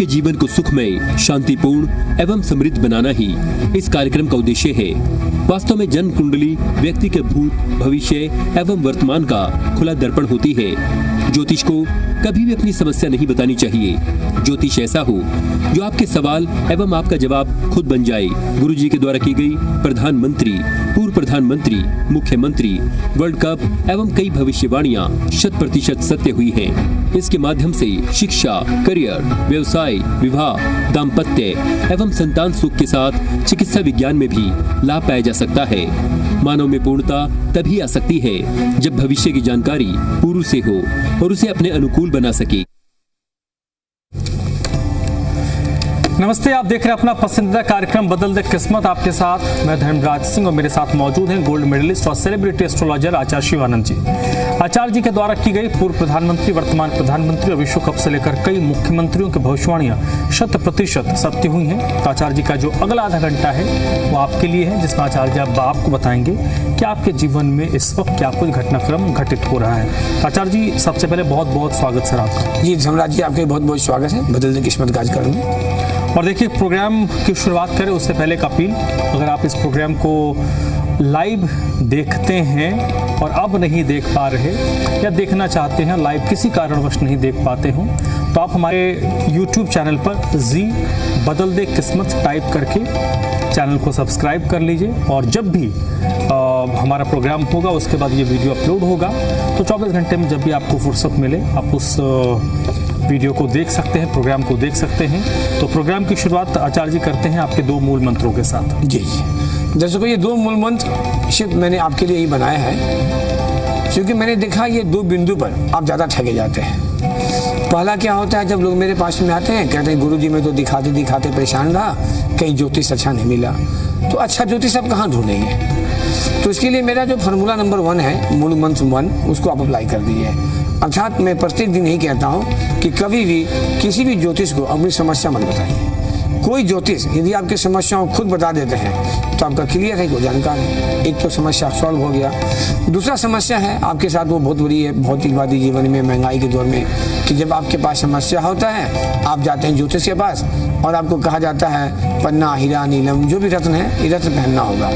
आपके जीवन को सुखमय, शांतिपूर्ण एवं समृद्ध बनाना ही इस कार्यक्रम का उद्देश्य है। वास्तव में जन्म कुंडली व्यक्ति के भूत, भविष्य एवं वर्तमान का खुला दर्पण होती है। ज्योतिष को कभी भी अपनी समस्या नहीं बतानी चाहिए। ज्योतिष ऐसा हो जो आपके सवाल एवं आपका जवाब खुद बन जाए। गुरुजी के द्वारा की गई प्रधानमंत्री, पूर्व प्रधानमंत्री, मुख्यमंत्री, वर्ल्ड कप एवं कई भविष्यवाणियां 100% सत्य हुई हैं। इसके माध्यम से शिक्षा, करियर, व्यवसाय, विवाह, दाम्पत्य एवं संतान सुख के साथ चिकित्सा विज्ञान में भी लाभ पाया जा सकता है। मानव में पूर्णता तभी आ सकती है जब भविष्य की जानकारी पूर्व से हो और उसे अपने अनुकूल बना सके। नमस्ते, आप देख रहे हैं अपना पसंदीदा कार्यक्रम बदल दे किस्मत। आपके साथ मैं धर्मराज सिंह और मेरे साथ मौजूद हैं गोल्ड मेडलिस्ट और सेलिब्रिटी एस्ट्रोलॉजर आचार्य शिवानंद जी। आचार्य जी के द्वारा की गई पूर्व प्रधानमंत्री, वर्तमान प्रधानमंत्री और विश्व कप से लेकर कई मुख्यमंत्रियों की भविष्यवाणियां 100% सत्य हुई हैं। तो आचार्य जी का जो अगला आधा घंटा है वो आपके लिए है, जिसमें आचार्य जी आपको बताएंगे कि आपके जीवन में इस वक्त क्या कुछ घटनाक्रम घटित हो रहा है। आचार्य जी, सबसे पहले बहुत बहुत स्वागत सर आपका। जी धर्मराज जी, आपका बहुत बहुत स्वागत है बदल दे किस्मत कार्यक्रम में। और देखिए, प्रोग्राम की शुरुआत करें उससे पहले एक अपील। अगर आप इस प्रोग्राम को लाइव देखते हैं और अब नहीं देख पा रहे या देखना चाहते हैं, लाइव किसी कारणवश नहीं देख पाते हो, तो आप हमारे YouTube चैनल पर जी बदल दे किस्मत टाइप करके चैनल को सब्सक्राइब कर लीजिए। और जब भी हमारा प्रोग्राम होगा उसके बाद ये वीडियो अपलोड होगा, तो 24 घंटे में जब भी आपको फुर्सत मिले आप उस वीडियो को देख सकते हैं, प्रोग्राम को देख सकते हैं। तो प्रोग्राम की शुरुआत आचार्य जी करते हैं आपके 2 मूल मंत्रों के साथ। जी दर्शकों, ये 2 मूल मंत्र सिर्फ मैंने आपके लिए ही बनाया है, क्योंकि मैंने देखा ये 2 बिंदु पर आप ज़्यादा ठगे जाते हैं। पहला क्या होता है, जब लोग मेरे पास में आते हैं कहते हैं गुरुजी मैं तो दिखाते दिखाते परेशान रहा, कहीं ज्योतिष अच्छा नहीं मिला। तो अच्छा ज्योतिष आप कहाँ ढूंढेंगे? तो इसके लिए मेरा जो फार्मूला नंबर 1 है, मूल मंत्र 1, उसको आप अप्लाई कर दीजिए। अर्थात मैं प्रत्येक दिन यही कहता हूँ कि कभी भी किसी भी ज्योतिष को अपनी समस्या मत बताइए। कोई ज्योतिष यदि आपकी समस्याओं खुद बता देते हैं तो आपका क्लियर है, कोई जानकार है। एक तो समस्या सॉल्व हो गया। दूसरा समस्या है आपके साथ वो बहुत बड़ी है भौतिकवादी जीवन में, महंगाई के दौर में, कि जब आपके पास समस्या होता है आप जाते हैं ज्योतिष के पास और आपको कहा जाता है पन्ना, हीरा, नीलम, जो भी रत्न है ये रत्न पहनना होगा।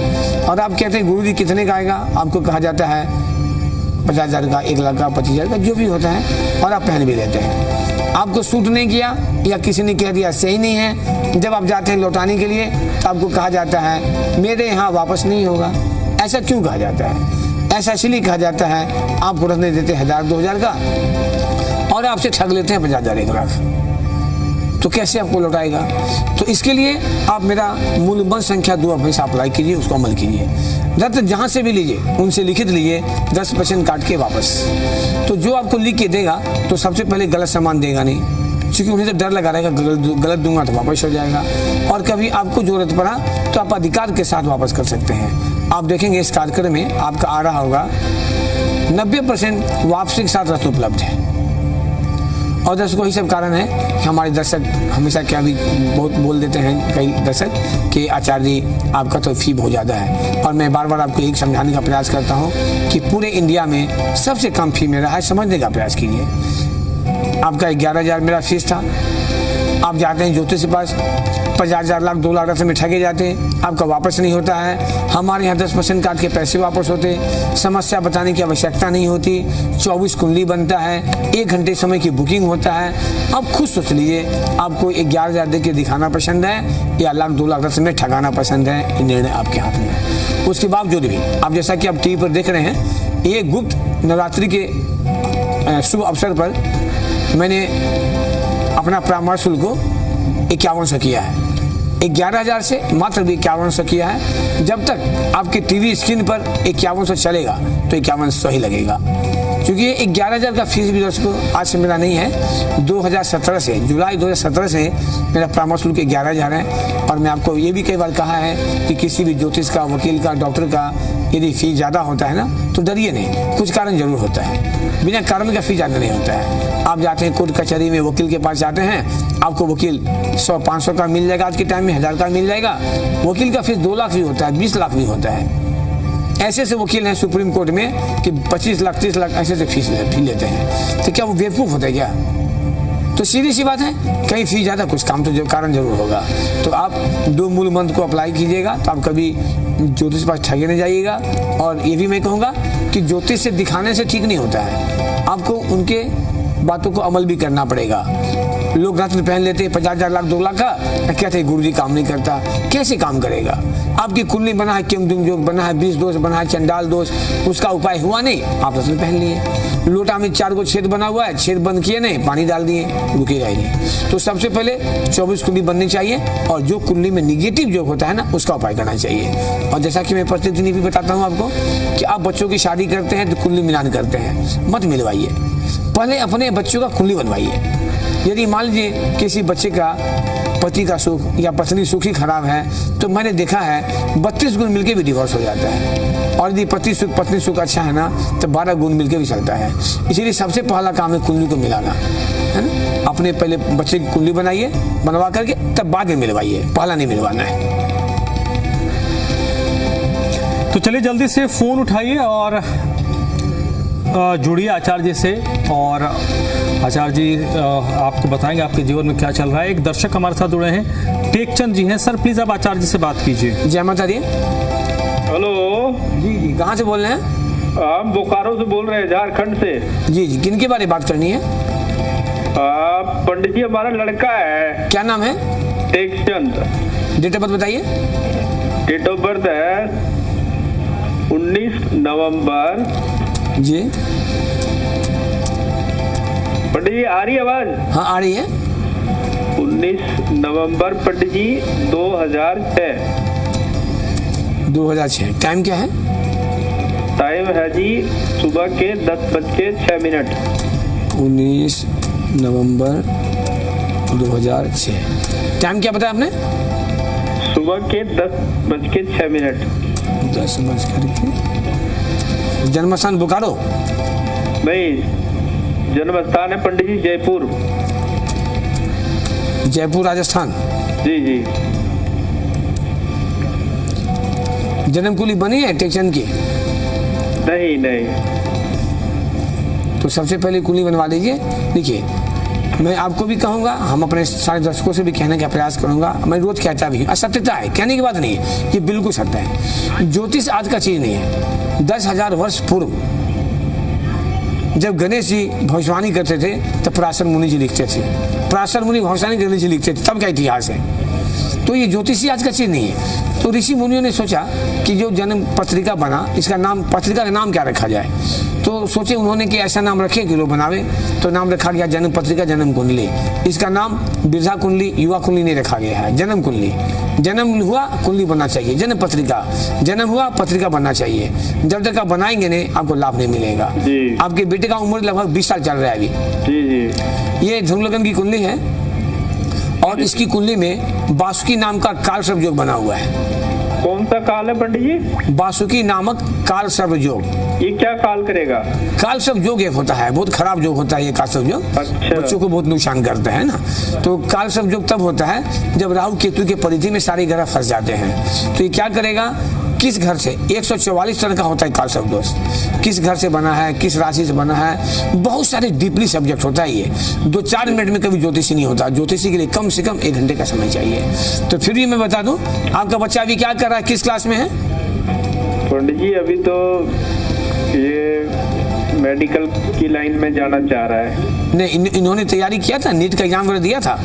और आप कहते हैं गुरुजी कितने का आएगा? आपको कहा जाता है 50,000 का, 1 लाख का, 25,000 का, जो भी होता है, और आप पहन भी लेते हैं। आपको सूट नहीं किया या किसी ने कह दिया सही नहीं है, जब आप जाते हैं लौटाने के लिए तो आपको कहा जाता है मेरे यहाँ वापस नहीं होगा। ऐसा क्यों कहा जाता है? ऐसा इसलिए कहा जाता है आपको रत्न देते 1,000-2,000 का और आपसे ठग लेते हैं 50,000, 1 लाख। तो कैसे आपको लौटाएगा? तो इसके लिए आप मेरा मूल मंत्र संख्या 2 हमेशा अप्लाई कीजिए, उसको अमल कीजिए। रत्न जहाँ से भी लीजिए उनसे लिखित लीजिए, 10% काट के वापस। तो जो आपको लिख के देगा तो सबसे पहले गलत सामान देगा नहीं, क्योंकि उन्हें तो डर लगा रहेगा गलत दूंगा तो वापस हो जाएगा। और कभी आपको जरूरत पड़ा तो आप अधिकार के साथ वापस कर सकते हैं। आप देखेंगे इस कार्यक्रम में आपका आ रहा होगा 90% वापसी के साथ रत्न उपलब्ध है। और दर्शकों, यही सब कारण है कि हमारे दर्शक हमेशा क्या भी बहुत बोल देते हैं कई दर्शक कि आचार्य जी आपका तो फी बहुत ज़्यादा है। और मैं बार बार आपको एक समझाने का प्रयास करता हूँ कि पूरे इंडिया में सबसे कम फी मेरा है, समझने का प्रयास कीजिए। आपका 11,000 मेरा फीस था। आप जाते हैं ज्योतिष के पास, 50,000, लाख, 2 लाख रत्न में ठगे जाते हैं, आपका वापस नहीं होता है। हमारे यहाँ 10% काट के पैसे वापस होते, समस्या बताने की आवश्यकता नहीं होती, 24 कुंडली बनता है, 1 घंटे समय की बुकिंग होता है। आप खुद सोच लीजिए आपको 11,000 दे के दिखाना पसंद है या लाख, 2 लाख रत्न में ठगाना पसंद है, ये निर्णय आपके हाथ में है। उसके बावजूद भी आप जैसा कि आप टीवी पर देख रहे हैं, ये गुप्त नवरात्रि के शुभ अवसर पर मैंने अपना परामर्श शुल्क को 5100 किया है। 11,000 से मात्र 5100 किया है। जब तक आपके टीवी स्क्रीन पर 5100 चलेगा तो 5100 ही लगेगा, क्योंकि ये 11,000 का फीस भी दोस्तों आज से मेरा नहीं है। 2017 से, जुलाई 2017 से मेरा परामर्श शुल्क 11,000 है। और मैं आपको ये भी कई बार कहा है कि किसी भी ज्योतिष का, वकील का, डॉक्टर का यदि फीस ज़्यादा होता है ना तो डरिए नहीं, कुछ कारण जरूर होता है। बिना कारण का फीस ज़्यादा नहीं होता है। आप जाते हैं कोर्ट कचहरी में, वकील के पास जाते हैं, आपको वकील 100-500 का मिल जाएगा, आज के टाइम में 1,000 का मिल जाएगा। वकील का फीस 2 लाख भी होता है, 20 लाख भी होता है। ऐसे ऐसे वकील हैं सुप्रीम कोर्ट में कि 25 लाख, 30 लाख ऐसे फीस लेते हैं। तो क्या वो बेवकूफ़ होता है क्या? तो तो सीधी सी बात है, कहीं फीस ज़्यादा, कुछ काम तो जो कारण जरूर होगा। तो आप 2 मूल मंत्र को अप्लाई कीजिएगा, तो आप कभी ज्योतिष के पास ठगे नहीं जाइएगा। और ये भी मैं कहूँगा कि ज्योतिष से दिखाने से ठीक नहीं होता है, आपको उनके बातों को अमल भी करना पड़ेगा। लोग रत्न पहन लेते हैं 50,000 लाख 2 लाख का, कहते हैं गुरुजी काम नहीं करता। कैसे काम करेगा? आपकी कुंडली बना है, किंग योग बना है, 20 दोष बना है, चंडाल दोष, उसका उपाय हुआ नहीं, आप रत्न पहन लिए। लोटा में 4 को छेद बना हुआ है, छेद बंद किए नहीं, पानी डाल दिए, रुकेगा ही नहीं। तो सबसे पहले 24 कुंडली बननी चाहिए, और जो कुंडली में निगेटिव योग होता है ना, उसका उपाय करना चाहिए। और जैसा कि मैं प्रतिदिन भी बताता हूँ आपको कि आप बच्चों की शादी करते हैं तो कुंडली मिलान करते हैं, मत मिलवाइए, पहले अपने बच्चों का कुंडली बनवाइए। यदि मान लीजिए किसी बच्चे का पति का सुख या पत्नी सुख ही खराब है, तो मैंने देखा है 32 गुण मिलके भी डिवोर्स हो जाता है। और यदि पति सुख पत्नी सुख अच्छा है ना, तो 12 गुण मिलके भी चलता है। इसीलिए सबसे पहला काम है कुंडली को मिलाना, है ना। अपने पहले बच्चे की कुंडली बनाइए, बनवा करके तब बाद में मिलवाइए, पहला नहीं मिलवाना है। तो चलिए जल्दी से फोन उठाइए और जुड़िए आचार्य जी से, और आचार्य जी आपको बताएंगे आपके जीवन में क्या चल रहा है। एक दर्शक हमारे साथ जुड़े हैं, टेकचंद जी हैं। सर प्लीज आप आचार्य जी से बात कीजिए। जय माता दी। हेलो जी, कहाँ से बोल रहे हैं? हम बोकारो से बोल रहे हैं, झारखंड से। जी, किन की बारे बात करनी है? पंडित जी हमारा लड़का है। क्या नाम है? टेकचंद। डेट ऑफ बर्थ बताइए। डेट ऑफ बर्थ है 19 नवंबर। जी पंडित जी आ रही आवाज? हाँ आ रही है। 19 नवंबर पंडित जी 2006। 2006। टाइम क्या है? टाइम है जी सुबह के 10:06। 19 नवंबर 2006। टाइम क्या बताया आपने? सुबह के 10:06। 10 बज करके। जन्म स्थान बोकारो? नहीं, जन्म स्थान है पंडित जी जयपुर। जयपुर राजस्थान? जी जी। जन्म कुंडली बनी है टेकचंद की? नहीं नहीं। तो सबसे पहले कुंडली बनवा लीजिए। देखिए, मैं आपको भी कहूँगा, हम अपने सारे दर्शकों से भी कहने का प्रयास करूँगा, मैं रोज कहता भी हूँ, असत्यता है, कहने की बात नहीं है, ये बिल्कुल सत्य है। ज्योतिष आज का चीज नहीं है। 10,000 वर्ष पूर्व जब गणेश जी भविष्यवाणी करते थे, तब पराशर मुनि जी लिखते थे। पराशर मुनि भविष्यवाणी गणेश जी लिखते थे, तब का इतिहास है। तो ये ज्योतिषी आज का चीज नहीं है। तो ऋषि मुनियों ने सोचा कि जो जन्म पत्रिका बना, इसका नाम, पत्रिका का नाम क्या रखा जाए। तो सोचे उन्होंने कि ऐसा नाम रखे कि लोग बनावे। तो नाम रखा गया जन्म पत्रिका, जन्म कुंडली। इसका नाम वृद्धा कुंडली, युवा कुंडली नहीं रखा गया है, जन्म कुंडली। जन्म हुआ कुंडली बनना चाहिए, जन्म पत्रिका, जन्म हुआ पत्रिका बनना चाहिए। जब तक आप बनाएंगे नहीं, आपको लाभ नहीं मिलेगा। आपके बेटे का उम्र लगभग 20 साल चल रहा है अभी। जी जी। ये धनुलग्न की कुंडली है, और इसकी कुंडली में बासुकी नाम का काल सर्प योग बना हुआ है। कौन सा काल है पंडित जी? बासुकी नामक काल सर्प योग। ये क्या काल करेगा? काल सर्प योग एक होता है, बहुत खराब योग होता है ये काल सर्प योग। अच्छा। बच्चों को बहुत नुकसान करता है ना। तो काल सर्प योग तब होता है जब राहु केतु के परिधि में सारे ग्रह फंस जाते हैं। तो ये क्या करेगा, किस घर से, 144 तरह का होता है काल सर्प दोष, किस घर से बना है, किस राशि से बना है, बहुत सारे डीपली सब्जेक्ट होता है ये। 2-4 मिनट में कभी ज्योतिषी नहीं होता। ज्योतिषी के लिए कम से कम 1 घंटे का समय चाहिए। तो फिर भी मैं बता दूं, आपका बच्चा अभी क्या कर रहा है, किस क्लास में है? पंडित जी अभी तो ये मेडिकल की लाइन में जाना चाह रहा है। नहीं, इन्होंने तैयारी किया था, नीट का एग्जाम वगैरह दिया था?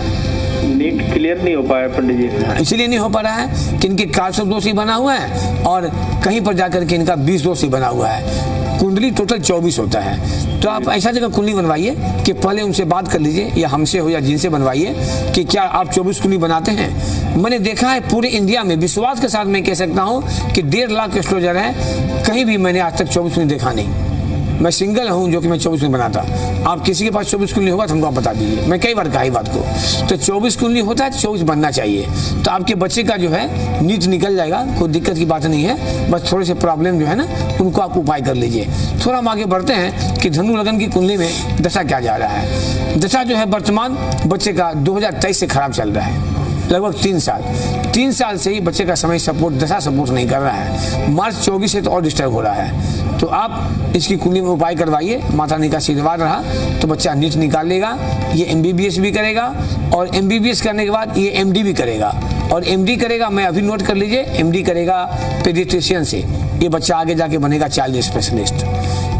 नीट क्लियर नहीं हो पाया पंडित जी। इसलिए नहीं हो पा रहा है कि इनके काल सर्प दोष ही बना हुआ है, और कहीं पर जाकर के इनका 20 दोष ही बना हुआ है। कुंडली टोटल 24 होता है। तो आप ऐसा जगह कुंडली बनवाइए कि पहले उनसे बात कर लीजिए, या हमसे हो या जिनसे बनवाइए, कि क्या आप 24 कुंडली बनाते हैं। मैंने देखा है पूरे इंडिया में, विश्वास के साथ मैं कह सकता हूँ कि 1.5 लाख एस्ट्रोलॉजर है, कहीं भी मैंने आज तक 24 कुंडली देखा नहीं। मैं सिंगल हूँ जो कि मैं 24 कुंडली बनाता। आप किसी के पास 24 कुंडली होगा तो हमको आप बता दीजिए, मैं कई बार कहा ही बात को। तो 24 कुंडली होता है, 24 बनना चाहिए। तो आपके बच्चे का जो है नीट निकल जाएगा, कोई दिक्कत की बात नहीं है। बस थोड़े से प्रॉब्लम जो है ना, उनको आप उपाय कर लीजिए। थोड़ा हम आगे बढ़ते हैं कि धनु लगन की कुंडली में दशा क्या जा रहा है। दशा जो है वर्तमान बच्चे का 2023 से खराब चल रहा है। लगभग 3 साल से ही बच्चे का समय सपोर्ट, दशा सपोर्ट नहीं कर रहा है। मार्च 24 से तो और डिस्टर्ब हो रहा है। तो आप इसकी कुंडली में उपाय करवाइए, माता रानी का आशीर्वाद रहा तो बच्चा नीट निकाल लेगा, ये MBBS भी करेगा और MBBS करने के बाद ये MD भी करेगा। और MD करेगा, मैं अभी नोट कर लीजिए, MD करेगा पेडिट्रिशियन से। ये बच्चा आगे जाके बनेगा चाइल्ड स्पेशलिस्ट।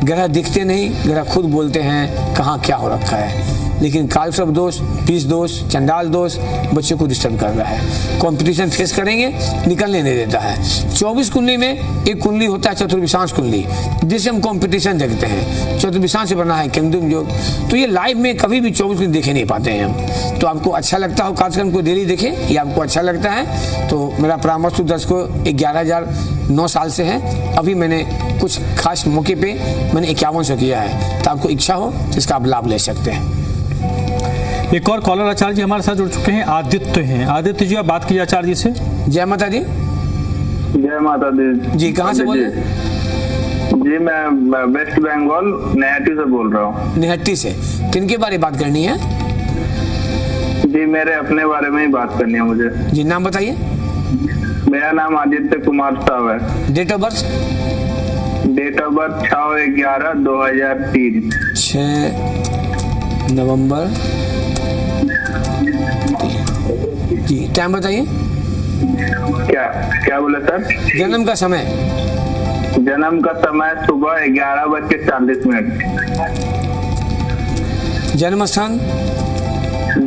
ग्रह दिखते नहीं, ग्रह खुद बोलते हैं कहाँ क्या हो रखा है, लेकिन कालसर्प दोष, बीज दोष, चंडाल दोष बच्चे को डिस्टर्ब कर रहा है। कंपटीशन फेस करेंगे, निकलने नहीं देता है। 24 कुंडली में एक कुंडली होता है चतुर्विशांश कुंडली, जिसे हम कंपटीशन देखते हैं। चतुर्विशांश से बना है केंद्रुम योग। तो ये लाइव में कभी भी 24 कुंडली देखे नहीं पाते हैं हम। तो आपको अच्छा लगता हो कार्यक्रम को डेली देखें, ये आपको अच्छा लगता है तो मेरा परामर्श दर्शकों 11,009 साल से है। अभी मैंने कुछ खास मौके पे मैंने 5100 किया है, तो आपको इच्छा हो तो इसका आप लाभ ले सकते हैं। एक और कॉलर आचार्य जी हमारे साथ जुड़ चुके हैं, आदित्य हैं। आदित्य जी, आप बात कीजिए आचार्य जी से। जय माता दी। जय माता दी जी, कहाँ से बोल रहे हैं? जी, मैं वेस्ट बंगाल नैहाटी से बोल रहा हूँ। निहट्टी से। किनके बारे में बात करनी है? जी, मेरे अपने बारे में ही बात करनी है मुझे। जी, नाम बताइए। मेरा नाम आदित्य कुमार साव है। Date of birth? Date of birth 6/11/2003। 6 नवंबर। जी, टाइम बताइए। क्या बोले सर? जन्म का समय? जन्म का समय सुबह 11:40। जन्म स्थान?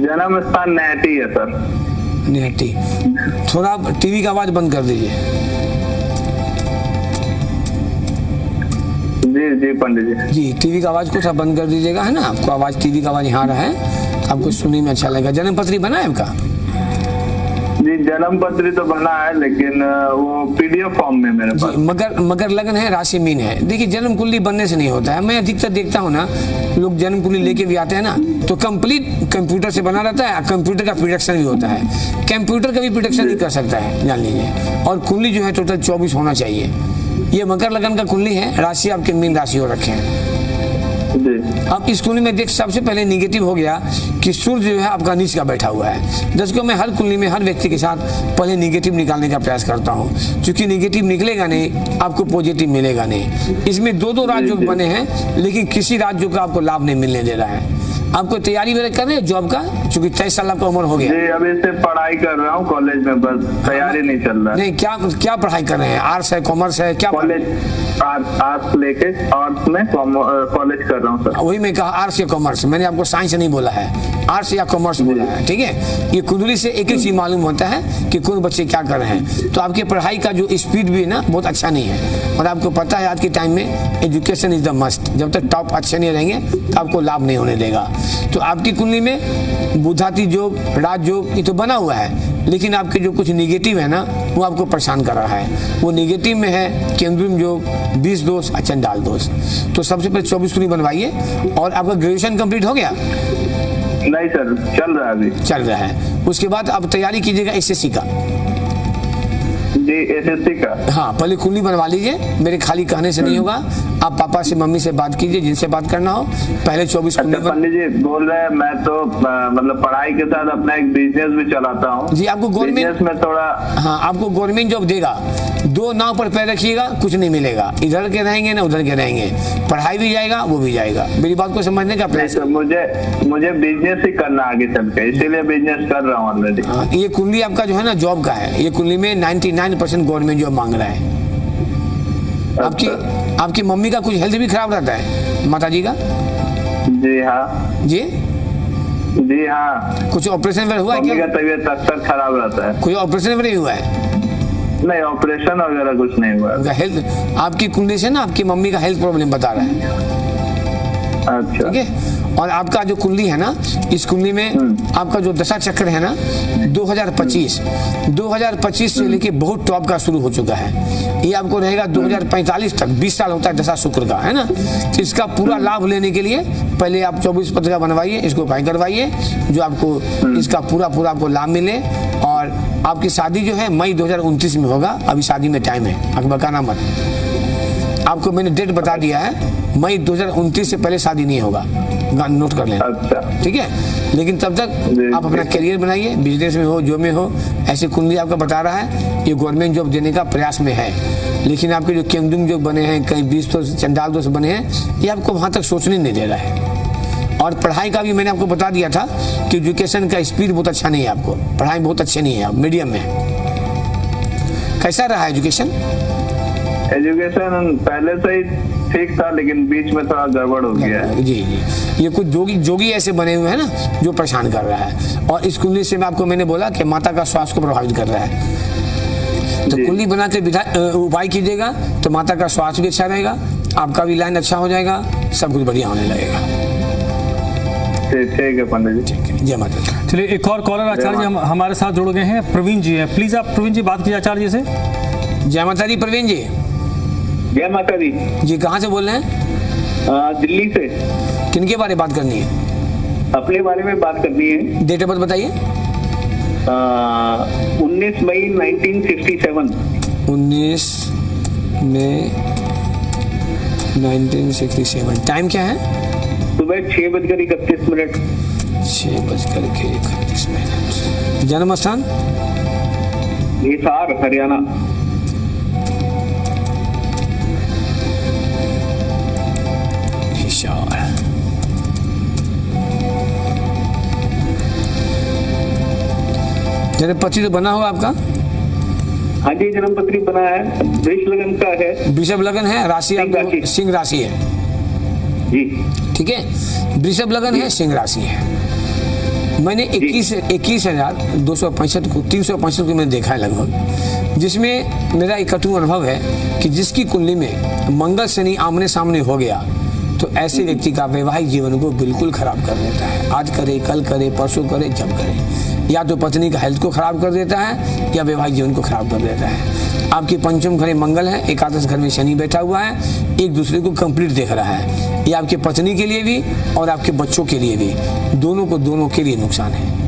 जन्म स्थान नैहाटी है सर। निहट्टी। थोड़ा टीवी का आवाज बंद कर दीजिए। जी पंडित जी। जी, टीवी का आवाज को थोड़ा बंद कर दीजिएगा, है ना। आपको आवाज, टीवी का आवाज यहाँ रहा है, आपको सुनने में अच्छा लगेगा। जन्म पत्री बना है आपका? जी, जन्म पत्री तो बना है, लेकिन वो PDF फॉर्म में मेरे पास। मगर लगन है, राशि मीन है। देखिए, जन्म कुंडली बनने से नहीं होता है। मैं अधिकतर देखता हूँ ना, लोग जन्म कुंडली लेके भी आते हैं ना, तो कंप्लीट कंप्यूटर से बना रहता है। कंप्यूटर का प्रिडिक्शन भी होता है। कंप्यूटर का भी प्रिडिक्शन नहीं कर सकता है, जान लीजिए। और कुंडली जो है टोटल 24 होना चाहिए। ये मकर लगन का कुंडली है, राशि आपके मीन राशि हो रखे हैं। अब इस कुंडली में देख, सबसे पहले निगेटिव हो गया कि सूर्य जो है आपका नीच का बैठा हुआ है। दर्शकों, मैं हर कुंडली में हर व्यक्ति के साथ पहले निगेटिव निकालने का प्रयास करता हूँ, क्योंकि निगेटिव निकलेगा नहीं, आपको पॉजिटिव मिलेगा नहीं। इसमें 2 राजयोग बने हैं, लेकिन किसी राजयोग का आपको लाभ नहीं मिलने दे रहा है। आपको तैयारी वगैरह कर रहे हैं जॉब का, क्योंकि 23 साल आपका उम्र हो गया? जी, अभी से पढ़ाई कर रहा हूँ कॉलेज में, बस तैयारी नहीं चल रहा है। नहीं, क्या पढ़ाई कर रहे हैं? आर्ट्स है, कॉमर्स है, क्या? कॉलेज आर्ट्स लेके आर्ट्स में कॉलेज कर रहा हूँ सर। वही मैं कहा, आर्ट्स या कॉमर्स। मैंने आपको साइंस नहीं बोला है, आर्ट्स या कॉमर्स बोला है, ठीक है। ये कुंडली से एक ही चीज मालूम होता है कि कौन बच्चे क्या कर रहे हैं। तो आपकी पढ़ाई का जो स्पीड भी है ना, बहुत अच्छा नहीं है। और आपको पता है आज के टाइम में एजुकेशन इज द मस्ट। जब तक टॉप अच्छे नहीं रहेंगे तो आपको लाभ नहीं होने देगा। तो आपकी कुंडली में बुधाती योग, राज योग ये तो बना हुआ है, लेकिन आपके जो कुछ निगेटिव है ना, वो आपको परेशान कर रहा है। वो निगेटिव में है केंद्रुम योग, बीज दोष, चंडाल दोष। तो सबसे पहले 24 कुंडली बनवाइए। और आपका ग्रेजुएशन कंप्लीट हो गया? नहीं सर, चल रहा है अभी। चल रहा है। उसके बाद आप तैयारी कीजिएगा SSC का। जी, SSC का। हाँ, पहले कुंडली बनवा लीजिए, मेरे खाली कहने से नहीं होगा। आप पापा से, मम्मी से बात कीजिए, जिनसे बात करना हो। पहले 24 कुंडली। पंडित जी बोल रहे हैं, मैं तो मतलब पढ़ाई के साथ अपना एक बिजनेस भी चलाता हूँ। जी, आपको गवर्नमेंट में थोड़ा, हाँ, आपको गवर्नमेंट जॉब देगा। 2 नाव पर पैर रखिएगा, कुछ नहीं मिलेगा। इधर के रहेंगे ना उधर के रहेंगे, पढ़ाई भी जाएगा, वो भी जाएगा। मेरी बात को समझने का प्रयास। मुझे बिजनेस ही करना आगे चल के, इसीलिए बिजनेस कर रहा हूँ ऑलरेडी। ये कुंडली आपका जो है ना जॉब का है। ये कुंडली में 99% गवर्नमेंट जॉब मांग रहा है। आपकी मम्मी का कुछ हेल्थ भी खराब रहता है, माता जी का? जी हाँ। जी हाँ। कुछ ऑपरेशन वगैरह हुआ है क्या? तबीयत अक्सर खराब रहता है। कोई ऑपरेशन वगैरह हुआ है? नहीं, ऑपरेशन वगैरह कुछ नहीं हुआ। हेल्थ, आपकी कुंडली से ना आपकी मम्मी का हेल्थ प्रॉब्लम बता रहा है। अच्छा, ठीक है। और आपका जो कुंडली है ना, इस कुंडली में आपका जो दशा चक्र है ना, 2025 से लेके बहुत टॉप का शुरू हो चुका है। ये आपको रहेगा 2045 तक। 20 साल होता है दशा शुक्र का, है ना। तो इसका पूरा लाभ लेने के लिए पहले आप 24 पत्रिका बनवाइए, इसको उपाय करवाइए, जो आपको इसका पूरा आपको लाभ मिले। और आपकी शादी जो है मई 2029 में होगा। अभी शादी में टाइम है, आप बकाना मत। आपको मैंने डेट बता दिया है, मई 2029 से पहले शादी नहीं होगा, नोट कर लेना। अच्छा। ठीक है, लेकिन तब तक जी, आप अपना करियर बनाइए, बिजनेस में हो, जो में हो। ऐसी कुंडली आपका बता रहा है ये गवर्नमेंट जॉब देने का प्रयास में है, लेकिन आपके जो केंगडुम जो बने हैं, कहीं 20 तो चंडाल दोष बने हैं, ये आपको वहां तक सोचने नहीं दे रहा है। और पढ़ाई का भी मैंने आपको बता दिया था कि एजुकेशन का स्पीड बहुत अच्छा नहीं है, आपको पढ़ाई बहुत अच्छे नहीं है, आप मीडियम में। कैसा रहा एजुकेशन? एजुकेशन पहले से ही ठीक था, लेकिन बीच में थोड़ा गड़बड़ हो गया है। जी जी, ये कुछ जोगी ऐसे बने हुए हैं ना जो परेशान कर रहा है। और इस कुंडली से मैंने बोला कि माता का स्वास्थ्य को प्रभावित कर रहा है, तो जी। कुंडली बना के उपाय कीजिएगा तो माता का स्वास्थ्य भी अच्छा रहेगा, आपका भी लाइन अच्छा हो जाएगा, सब कुछ बढ़िया होने लगेगा। ठीक है पंडित जी। ठीक है, जय माता दी। चलिए, एक और कॉलर आचार्य जी हमारे साथ जुड़ गए हैं, प्रवीण जी हैं। प्लीज आप प्रवीण जी बात कीजिए आचार्य जी से। जय माता दी। प्रवीण जी, जय माता दी। जी कहाँ से बोल रहे हैं? दिल्ली से। किनके बारे में बात करनी है? अपने बारे में बात करनी है। डेट ऑफ बर्थ बताइए। 19 मई 1967। 19 मई 1967। टाइम क्या है? सुबह 6:31। 6:31। जन्म स्थान? हिसार, हरियाणा। हिसार। जन्म पत्री तो बना हुआ आपका? हाँ जी, जन्म पत्री बना है, वृष लगन का है। वृषभ लगन है, राशि सिंह आपकी राशि। सिंह राशि है। जी। ठीक है, वृषभ लगन है, सिंह राशि है। मैंने 21,265 को 365 को मैंने देखा है लगभग, जिसमें मेरा एक कटु अनुभव है कि जिसकी कुंडली में मंगल शनि आमने सामने हो गया तो ऐसे व्यक्ति का वैवाहिक जीवन को बिल्कुल खराब कर देता है। आज करे, कल करे, परसों करे, जब करे, या तो पत्नी का हेल्थ को खराब कर देता है या वैवाहिक जीवन को खराब कर देता है। आपकी पंचम घर में मंगल है, एकादश घर में शनि बैठा हुआ है, एक दूसरे को कंप्लीट देख रहा है। ये आपके पत्नी के लिए भी और आपके बच्चों के लिए भी, दोनों के लिए नुकसान है।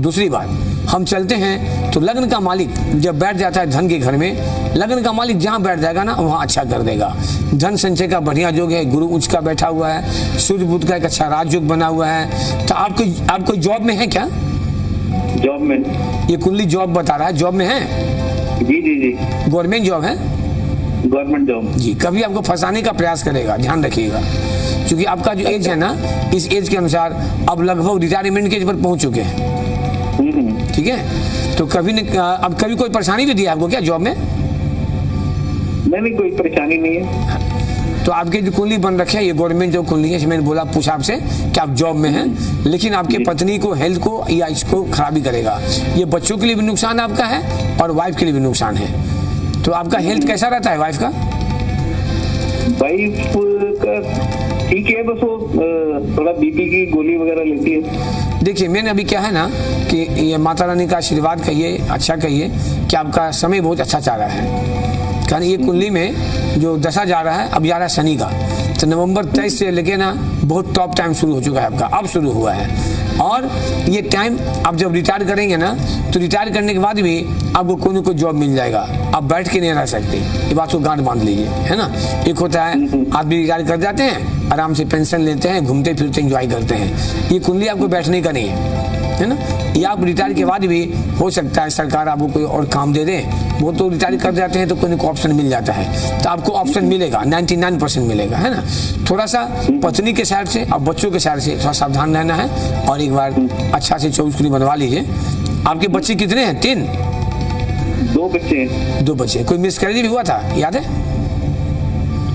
दूसरी बात, हम चलते हैं तो लग्न का मालिक जब बैठ जाता है धन के घर में, लग्न का मालिक जहाँ बैठ जाएगा ना वहाँ अच्छा कर देगा। धन संचय का बढ़िया योग है, गुरु उच्च का बैठा हुआ है, सूर्य बुध का एक अच्छा राजयोग बना हुआ है। तो आपको जॉब में है क्या? जॉब में। ये कुंडली जॉब बता रहा है, जॉब में है? जी जी जी, गवर्नमेंट जॉब है? Government job. जी, कभी आपको फंसाने का प्रयास करेगा, ध्यान रखिएगा। क्योंकि आपका जो एज है ना, इस एज के अनुसार अब लगभग रिटायरमेंट के एज पर पहुंच चुके हैं। ठीक है, तो अब कभी कोई परेशानी भी दी आपको क्या जॉब में? नहीं, कोई परेशानी नहीं है। तो आपके जो कुंडली बन रखे है, ये गवर्नमेंट जो कुंडली है, मैंने बोला पूछा आपसे कि आप जॉब में हैं, लेकिन आपके पत्नी को हेल्थ को या इसको खराबी करेगा। ये बच्चों के लिए भी नुकसान आपका है और वाइफ के लिए भी नुकसान है। तो आपका हेल्थ कैसा रहता है वाइफ का? वाइफ का ठीक है, बस वो थोड़ा बीपी की गोली वगैरह लेती है। देखिए, मैंने अभी क्या है ना कि ये माता रानी का आशीर्वाद कहिए, अच्छा कहिए कि आपका समय बहुत अच्छा चल रहा है। कारण ये कुंडली में जो दशा जा रहा है, अब जा रहा है शनि का, तो नवंबर 23 से लेके ना बहुत टॉप टाइम शुरू हो चुका है आपका, अब शुरू हुआ है। और ये टाइम आप जब रिटायर करेंगे ना, तो रिटायर करने के बाद भी आपको कोई ना कोई जॉब मिल जाएगा, आप बैठ के नहीं रह सकते। ये बात को गांठ बांध लीजिए, है ना। एक होता है आदमी रिटायर कर जाते हैं, आराम से पेंशन लेते हैं, घूमते फिरते एंजॉय करते हैं। ये कुंडली आपको बैठने का नहीं है ना। या आप रिटायर के बाद भी हो सकता है सरकार आपको कोई और काम दे दे, वो तो रिटायर कर जाते हैं तो कोई ना ऑप्शन मिल जाता है, तो आपको ऑप्शन मिलेगा, 99% मिलेगा, है ना। थोड़ा सा पत्नी के साइड से और बच्चों के साइड से थोड़ा सावधान रहना है। और एक बार अच्छा से 24 कुंडली बनवा लीजिए। आपके बच्चे कितने हैं? 3? 2 बच्चे हैं। 2 बच्चे। कोई मिसकैरेज भी हुआ था, याद है?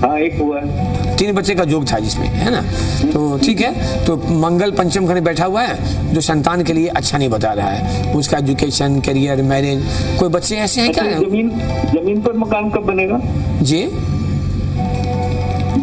हाँ, एक हुआ है। 3 बच्चे का जोग था जिसमें, है ना। तो ठीक है, तो मंगल पंचम घर में बैठा हुआ है, जो संतान के लिए अच्छा नहीं बता रहा है, उसका एजुकेशन, करियर, मैरिज। कोई बच्चे ऐसे हैं क्या? जमीन पर मकान कब बनेगा जी,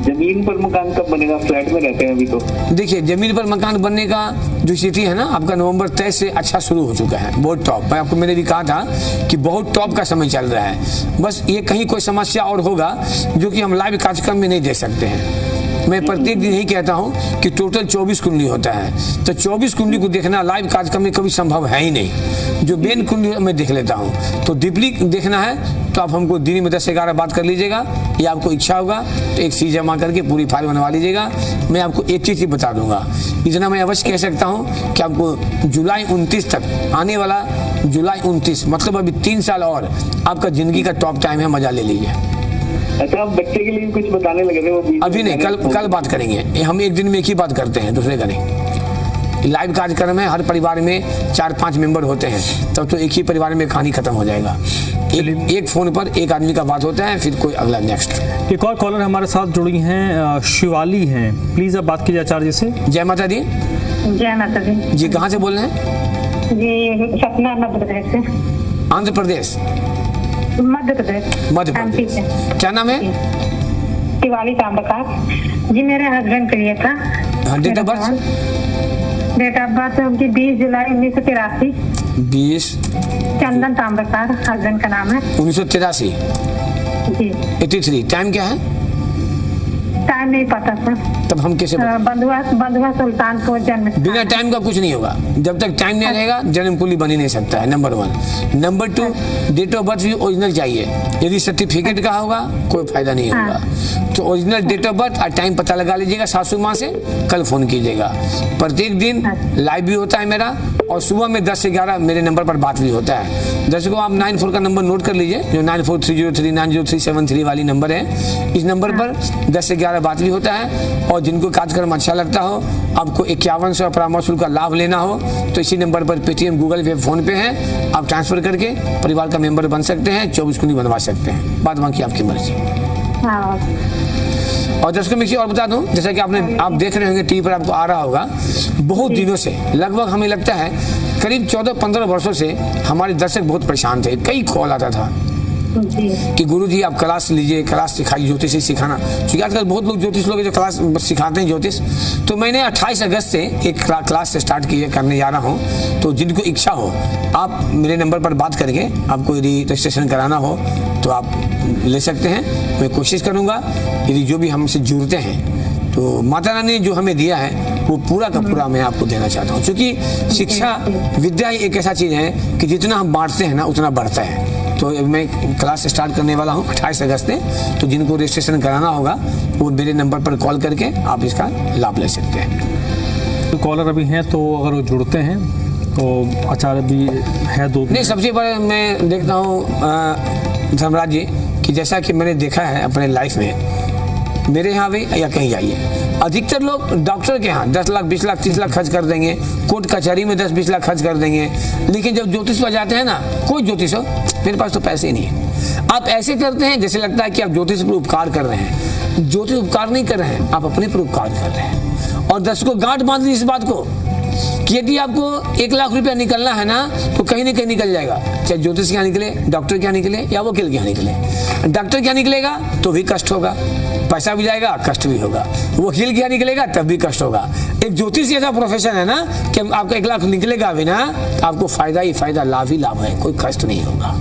जमीन पर मकान कब बनेगा? फ्लैट में रहते हैं अभी तो। देखिए, जमीन पर मकान बनने का जो स्थिति है ना, आपका नवंबर 23 से अच्छा शुरू हो चुका है, बहुत टॉप। आपको मैंने भी कहा था कि बहुत टॉप का समय चल रहा है। बस ये कहीं कोई समस्या और होगा जो कि हम लाइव कार्यक्रम में नहीं दे सकते हैं, मैं प्रत्येक दिन यही कहता हूँ कि टोटल 24 कुंडली होता है, तो 24 कुंडली को देखना लाइव कार्यक्रम में कभी संभव है ही नहीं। जो मेन कुंडली मैं देख लेता हूँ, तो डीपली देखना है तो आप हमको दिन में 10 से 11 बात कर लीजिएगा, या आपको इच्छा होगा तो एक चीज़ जमा करके पूरी फाइल बनवा लीजिएगा। मैं आपको एक चीज़ बता दूंगा, इतना मैं अवश्य कह सकता हूँ कि आपको जुलाई 29 तक, आने वाला जुलाई 29 मतलब अभी 3 साल और आपका ज़िंदगी का टॉप टाइम है, मज़ा ले लीजिए। अच्छा, आप बच्चे के लिए कुछ बताने लगे थे, वो अभी नहीं, कल बात करेंगे। हम एक दिन में एक ही बात करते हैं, दूसरे का नहीं। लाइव कार्यक्रम है, हर परिवार में 4-5 मेंबर होते हैं, तब तो एक ही परिवार में कहानी खत्म हो जाएगा। एक फोन पर एक आदमी का बात होता है, फिर कोई अगला नेक्स्ट। एक और कॉलर हमारे साथ जुड़ी हैं, शिवाली हैं, प्लीज आप बात कीजिए आचार्य जी से। जय माता दी। जय माता दी। जी कहाँ से बोल रहे हैं? जी सतना मध्य प्रदेश से। आंध्र प्रदेश? मध्य प्रदेश। मध्य प्रदेश। क्या नाम है? शिवाली ताम्रकार जी, मेरे हस्बैंड के लिए था। Date of birth? Date of birth उनकी 20 जुलाई 1983। 20 चंदन ताम्रकार हस्बैंड का नाम है। 1983 जी। 83। टाइम क्या है? टाइम नहीं पता सर। तब हम कैसे बंधुआ सुल्तानपुर जन्म। बिना टाइम का कुछ नहीं होगा, जब तक टाइम नहीं रहेगा जन्म कुंडली बन ही नहीं सकता है, number 1। Number 2, date of birth भी ओरिजिनल चाहिए। यदि सर्टिफिकेट का होगा कोई फायदा नहीं होगा, तो ओरिजिनल डेट ऑफ बर्थ और टाइम पता लगा लीजिएगा सासू माँ से, कल फोन कीजिएगा। प्रत्येक दिन लाइव भी होता है मेरा, और सुबह में 10 से 11 मेरे नंबर पर बात भी होता है। दर्शकों आप 94 का नंबर नोट कर लीजिए, जो 9430390373 वाली नंबर है। इस नंबर पर 10 से 11 बात भी होता है, और जिनको कार्यक्रम अच्छा लगता हो, आपको 5100 परामर्श शुल्क का लाभ लेना हो, तो इसी नंबर पर पेटीएम, गूगल पे, फोन पे है, आप ट्रांसफर करके परिवार का मेंबर बन सकते हैं, 24 कुंडली बनवा सकते हैं। बाद बाकी आपकी मर्जी। और दर्शकों में और बता दूं, जैसा कि आप देख रहे होंगे टीवी पर, आपको आ रहा होगा, बहुत दिनों से, लगभग हमें लगता है करीब 14-15 वर्षों से हमारे दर्शक बहुत परेशान थे। कई कॉल आता था कि गुरुजी आप क्लास लीजिए, क्लास सिखाइए, ज्योतिष सिखाना, क्योंकि आजकल बहुत लोग ज्योतिष लोग जो क्लास सिखाते हैं ज्योतिष। तो मैंने 28 अगस्त से एक क्लास स्टार्ट करने जा रहा हूँ। तो जिनको इच्छा हो, आप मेरे नंबर पर बात करके, आपको यदि रजिस्ट्रेशन कराना हो तो आप ले सकते हैं। मैं कोशिश करूँगा, यदि जो भी हमसे जुड़ते हैं, तो माता रानी ने जो हमें दिया है वो पूरा का पूरा मैं आपको देना चाहता हूँ, क्योंकि शिक्षा विद्या एक ऐसा चीज़ है कि जितना हम बांटते हैं ना उतना बढ़ता है। तो मैं क्लास स्टार्ट करने वाला हूँ 28 अगस्त में, तो जिनको रजिस्ट्रेशन कराना होगा वो मेरे नंबर पर कॉल करके आप इसका लाभ ले सकते हैं। तो कॉलर अभी हैं, तो अगर वो जुड़ते हैं तो आचार्य भी है 2 नहीं, सबसे पहले मैं देखता हूँ धर्मराज जी कि जैसा कि मैंने देखा है अपने लाइफ में, मेरे यहाँ भी या कहीं जाइए, अधिकतर लोग डॉक्टर के यहाँ 10 लाख, 20 लाख, 30 लाख खर्च कर देंगे, कोर्ट कचहरी में 10-20 लाख खर्च कर देंगे, लेकिन जब ज्योतिष पर जाते हैं ना, कोई ज्योतिष हो, मेरे पास तो पैसे ही नहीं है। आप ऐसे करते हैं जैसे लगता है कि आप ज्योतिष पर उपकार कर रहे हैं। ज्योतिष उपकार नहीं कर रहे हैं, आप अपने पर उपकार कर रहे हैं। और दर्शकों गांठ बांध ली इस बात को कि यदि आपको 1 लाख रुपया निकलना है ना, तो कहीं ना कहीं निकल जाएगा, चाहे ज्योतिष क्या निकले, डॉक्टर क्या निकले, या वकील क्या निकले। डॉक्टर क्या निकलेगा तो भी कष्ट होगा, पैसा भी जाएगा, कष्ट भी होगा। वकील क्या निकलेगा तब भी कष्ट होगा। एक ज्योतिष ऐसा प्रोफेशन है ना कि आपका 1 लाख निकलेगा भी ना, आपको फायदा ही फायदा, लाभ ही लाभ है, कोई कष्ट नहीं होगा।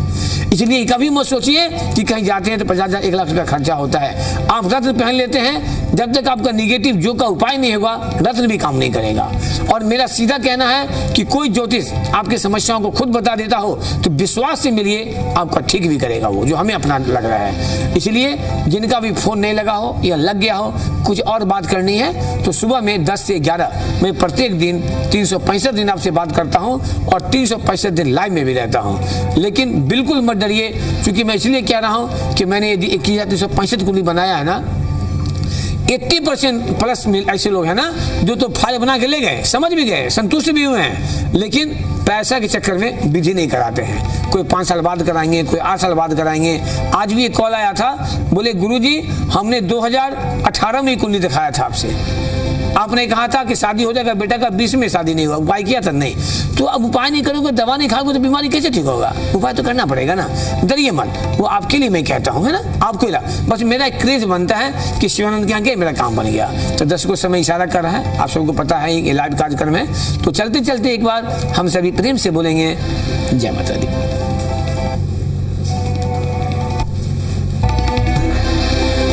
इसलिए कभी मत सोचिए कि कहीं जाते हैं तो 50,000 1 लाख रुपया खर्चा होता है। आप रत्न पहन लेते हैं, जब तक आपका निगेटिव जो का उपाय नहीं होगा, रत्न भी काम नहीं करेगा। और मेरा सीधा कहना है कि कोई ज्योतिष आपकी समस्याओं को खुद बता देता हो तो विश्वास से मिलिए, आपका ठीक भी करेगा वो, जो हमें अपना लग रहा है। इसलिए जिनका भी फोन नहीं लगा हो या लग गया हो, कुछ और बात करनी है, तो सुबह में 10 से 11 मैं प्रत्येक दिन 365 दिन आपसे बात करता हूँ, और 365 दिन लाइव में भी रहता हूँ। लेकिन बिल्कुल मत डरिए, क्योंकि मैं इसलिए कह रहा हूँ कि मैंने यदि 21,365 कुंडली बनाया है ना, 80% प्लस ऐसे लोग हैं ना जो तो फाइल बना के ले गए, समझ भी गए, संतुष्ट भी हुए हैं, लेकिन पैसा के चक्कर में विधि नहीं कराते हैं। कोई 5 साल बाद कराएंगे, कोई 8 साल बाद कराएंगे। आज भी एक कॉल आया था, बोले गुरुजी हमने 2018 में कुंडली दिखाया था आपसे, आपने कहा था कि शादी हो जाएगा बेटा का, 20 में शादी नहीं हुआ, उपाय किया था नहीं। तो अब उपाय नहीं करोगे, दवा नहीं खाओगे तो बीमारी कैसे ठीक होगा? उपाय तो करना पड़ेगा ना, डरिए मत, वो आपके लिए मैं कहता हूँ, है ना, आपको बस मेरा एक क्रेज बनता है कि शिवानंद के यहाँ मेरा काम बन गया। तो दर्शकों समय इशारा कर रहा है, आप सबको पता है ये लाइव कार्यक्रम है। तो चलते चलते एक बार हम सभी प्रेम से बोलेंगे जय माता दी।